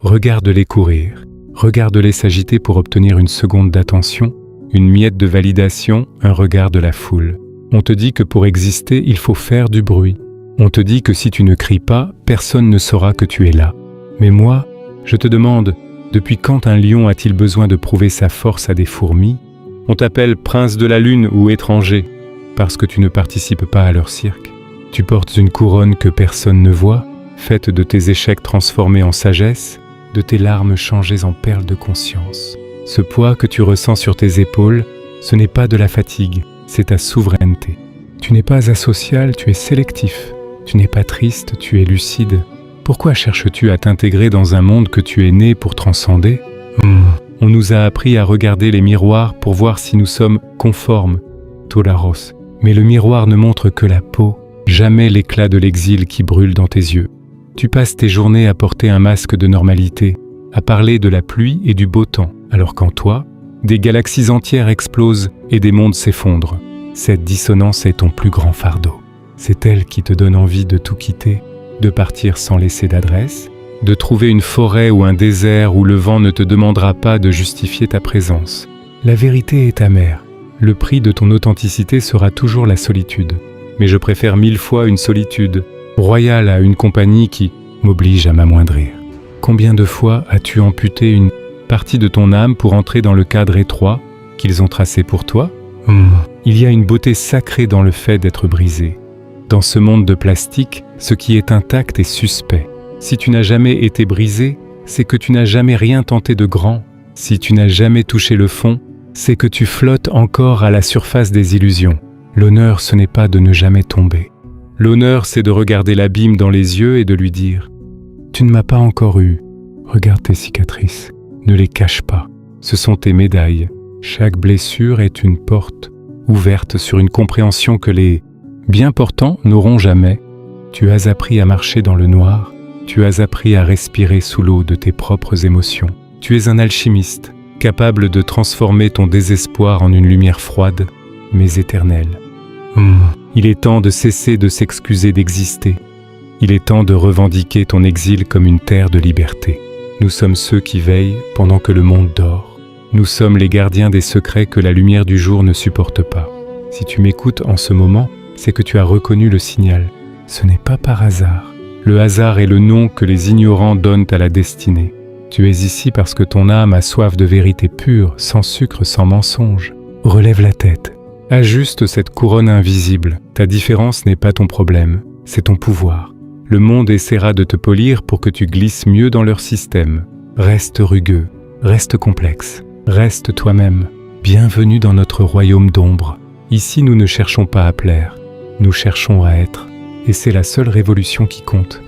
Regarde-les courir, regarde-les s'agiter pour obtenir une seconde d'attention, une miette de validation, un regard de la foule. On te dit que pour exister, il faut faire du bruit. On te dit que si tu ne cries pas, personne ne saura que tu es là. Mais moi, je te demande, depuis quand un lion a-t-il besoin de prouver sa force à des fourmis? On t'appelle prince de la lune ou étranger, parce que tu ne participes pas à leur cirque. Tu portes une couronne que personne ne voit, faite de tes échecs transformés en sagesse, de tes larmes changées en perles de conscience. Ce poids que tu ressens sur tes épaules, ce n'est pas de la fatigue, c'est ta souveraineté. Tu n'es pas asocial, tu es sélectif. Tu n'es pas triste, tu es lucide. Pourquoi cherches-tu à t'intégrer dans un monde que tu es né pour transcender? On nous a appris à regarder les miroirs pour voir si nous sommes conformes, toleros. Mais le miroir ne montre que la peau, jamais l'éclat de l'exil qui brûle dans tes yeux. Tu passes tes journées à porter un masque de normalité, à parler de la pluie et du beau temps, alors qu'en toi, des galaxies entières explosent et des mondes s'effondrent. Cette dissonance est ton plus grand fardeau. C'est elle qui te donne envie de tout quitter, de partir sans laisser d'adresse, de trouver une forêt ou un désert où le vent ne te demandera pas de justifier ta présence. La vérité est amère. Le prix de ton authenticité sera toujours la solitude. Mais je préfère 1000 fois une solitude royale à une compagnie qui m'oblige à m'amoindrir. Combien de fois as-tu amputé une partie de ton âme pour entrer dans le cadre étroit qu'ils ont tracé pour toi? Il y a une beauté sacrée dans le fait d'être brisé. Dans ce monde de plastique, ce qui est intact est suspect. Si tu n'as jamais été brisé, c'est que tu n'as jamais rien tenté de grand. Si tu n'as jamais touché le fond, c'est que tu flottes encore à la surface des illusions. L'honneur, ce n'est pas de ne jamais tomber. L'honneur, c'est de regarder l'abîme dans les yeux et de lui dire « Tu ne m'as pas encore eu. Regarde tes cicatrices. Ne les cache pas. Ce sont tes médailles. Chaque blessure est une porte ouverte sur une compréhension que les bien portants n'auront jamais. Tu as appris à marcher dans le noir. Tu as appris à respirer sous l'eau de tes propres émotions. Tu es un alchimiste, capable de transformer ton désespoir en une lumière froide, mais éternelle. Il est temps de cesser de s'excuser d'exister. Il est temps de revendiquer ton exil comme une terre de liberté. Nous sommes ceux qui veillent pendant que le monde dort. Nous sommes les gardiens des secrets que la lumière du jour ne supporte pas. Si tu m'écoutes en ce moment, c'est que tu as reconnu le signal. Ce n'est pas par hasard. Le hasard est le nom que les ignorants donnent à la destinée. Tu es ici parce que ton âme a soif de vérité pure, sans sucre, sans mensonge. Relève la tête. Ajuste cette couronne invisible. Ta différence n'est pas ton problème, c'est ton pouvoir. Le monde essaiera de te polir pour que tu glisses mieux dans leur système. Reste rugueux, reste complexe, reste toi-même. Bienvenue dans notre royaume d'ombre. Ici, nous ne cherchons pas à plaire, nous cherchons à être. Et c'est la seule révolution qui compte.